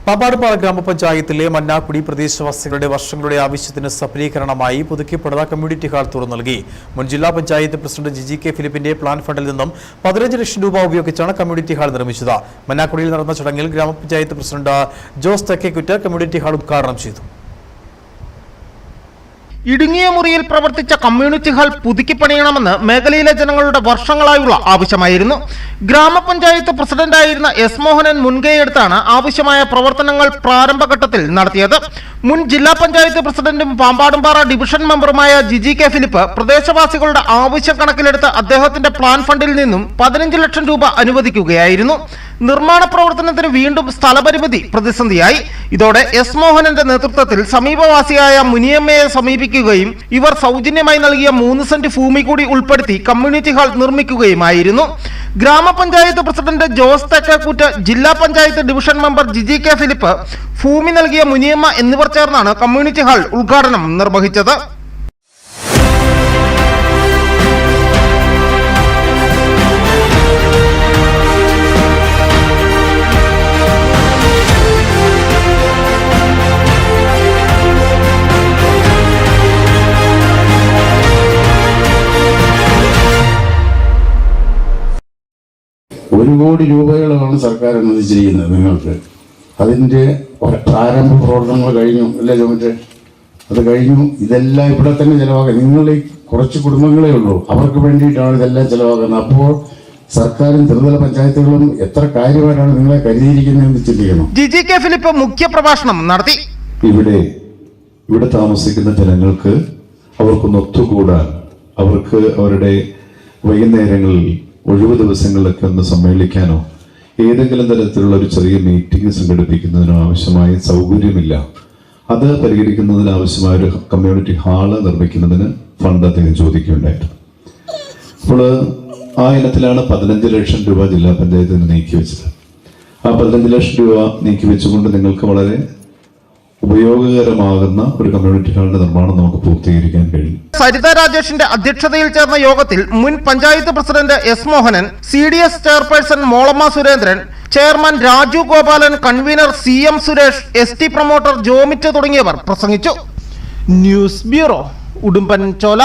പാമ്പാടുംപാറ ഗ്രാമപഞ്ചായത്തിലെ മന്നാക്കുടി പ്രദേശവാസികളുടെ വർഷങ്ങളുടെ ആവശ്യത്തിന് സഫലീകരണമായി പുതുക്കിപ്പണിത കമ്മ്യൂണിറ്റി ഹാൾ തുറന്നു നൽകി. മുൻ ജില്ലാ പഞ്ചായത്ത് പ്രസിഡന്റ് ജിജി.കെ. ഫിലിപ്പിന്റെ പ്ലാൻ ഫണ്ടിൽ നിന്നും 15 ലക്ഷം രൂപ ഉപയോഗിച്ചാണ് കമ്മ്യൂണിറ്റി ഹാൾ നിർമ്മിച്ചത്. മന്നാക്കുടിയിൽ നടന്ന ചടങ്ങിൽ ഗ്രാമപഞ്ചായത്ത് പ്രസിഡന്റ് ജോസ് തെക്കേക്കുറ്റ കമ്മ്യൂണിറ്റി ഹാൾ ഉദ്ഘാടനം ചെയ്തു. ഇടുങ്ങിയ മുറിയിൽ പ്രവർത്തിച്ച കമ്മ്യൂണിറ്റി ഹാൾ പുതുക്കിപ്പണിയണമെന്ന് മേഖലയിലെ ജനങ്ങളുടെ വർഷങ്ങളായുള്ള ആവശ്യമായിരുന്നു. ഗ്രാമപഞ്ചായത്ത് പ്രസിഡന്റായിരുന്ന എസ് മോഹനൻ മുൻകൈയെടുത്താണ് ആവശ്യമായ പ്രവർത്തനങ്ങൾ പ്രാരംഭഘട്ടത്തിൽ നടത്തിയത്. മുൻ ജില്ലാ പഞ്ചായത്ത് പ്രസിഡന്റും പാമ്പാടുംപാറ ഡിവിഷൻ മെമ്പറുമായ ജിജി.കെ. ഫിലിപ്പ് പ്രദേശവാസികളുടെ ആവശ്യം കണക്കിലെടുത്ത് അദ്ദേഹത്തിന്റെ പ്ലാൻ ഫണ്ടിൽ നിന്നും 15 ലക്ഷം രൂപ അനുവദിക്കുകയായിരുന്നു. നിർമ്മാണ പ്രവർത്തനത്തിന് വീണ്ടും സ്ഥലപരിമിതി പ്രതിസന്ധിയായി. ഇതോടെ എസ് മോഹനന്റെ നേതൃത്വത്തിൽ സമീപവാസിയായ മുനിയമ്മയെ സമീപിക്കുകയും ഇവർ സൗജന്യമായി നൽകിയ 3 സെന്റ് ഭൂമി കൂടി ഉൾപ്പെടുത്തി കമ്മ്യൂണിറ്റി ഹാൾ നിർമ്മിക്കുകയുമായിരുന്നു. ഗ്രാമപഞ്ചായത്ത് പ്രസിഡന്റ് ജോസ് തെക്കേക്കുറ്റ, ജില്ലാ പഞ്ചായത്ത് ഡിവിഷൻ മെമ്പർ ജിജി.കെ. ഫിലിപ്പ്, ഭൂമി നൽകിയ മുനിയമ്മ എന്നിവർ ചേർന്നാണ് കമ്മ്യൂണിറ്റി ഹാൾ ഉദ്ഘാടനം നിർവഹിച്ചത്. ₹1 കോടി രൂപകളാണ് സർക്കാർ അനുവദിച്ചിരിക്കുന്നത്. നിങ്ങൾക്ക് അതിൻ്റെ പ്രാരംഭ പ്രവർത്തനങ്ങൾ കഴിഞ്ഞു അല്ലേ ജോമിറ്റ്? അത് കഴിഞ്ഞു. ഇതെല്ലാം ഇവിടെ തന്നെ ചിലവാക്കുക. നിങ്ങൾ കുറച്ച് കുടുംബങ്ങളേ ഉള്ളൂ, അവർക്ക് വേണ്ടിയിട്ടാണ് ഇതെല്ലാം ചിലവാക്കുന്നത്. അപ്പോൾ സർക്കാരും ത്രിതല പഞ്ചായത്തുകളും എത്ര കാര്യമായിട്ടാണ് നിങ്ങളെ കരുതിയിരിക്കുന്നതെന്ന് ചിന്തിക്കണം. ജിജി.കെ. ഫിലിപ്പ് മുഖ്യ പ്രഭാഷണം നടത്തി. ഇവിടെ താമസിക്കുന്ന ജനങ്ങൾക്ക് അവർക്കൊന്ന് ഒത്തുകൂടാൻ, അവർക്ക് അവരുടെ വൈകുന്നേരങ്ങളിൽ ഒഴിവ് ദിവസങ്ങളിലൊക്കെ ഒന്ന് സമ്മേളിക്കാനോ ഏതെങ്കിലും തരത്തിലുള്ള ഒരു ചെറിയ മീറ്റിംഗ് സംഘടിപ്പിക്കുന്നതിനോ ആവശ്യമായ സൗകര്യമില്ല. അത് പരിഹരിക്കുന്നതിന് ആവശ്യമായ ഒരു കമ്മ്യൂണിറ്റി ഹാള് നിർമ്മിക്കുന്നതിന് ഫണ്ട് അദ്ദേഹം ചോദിക്കുകയുണ്ടായിരുന്നു. അപ്പോൾ ആ ഇനത്തിലാണ് 15 ലക്ഷം രൂപ ജില്ലാ പഞ്ചായത്തിന് നീക്കിവെച്ചത്. ആ 15 ലക്ഷം രൂപ നീക്കിവെച്ചുകൊണ്ട് നിങ്ങൾക്ക് വളരെ ഉപയോഗകരമാകുന്ന ഒരു കമ്മ്യൂണിറ്റി ഹാളിന്റെ നിർമ്മാണം നമുക്ക് പൂർത്തീകരിക്കാൻ കഴിയും. സരിത രാജേഷിന്റെ അധ്യക്ഷതയിൽ ചേർന്ന യോഗത്തിൽ മുൻ panchayat president S Mohanan, CDS chairperson Molamma Surendran, chairman Raju Gopalan, convener CM Suresh, ST promoter Jomit തുടങ്ങിയവർ പ്രസംഗിച്ചു. News bureau, Udumbanchola.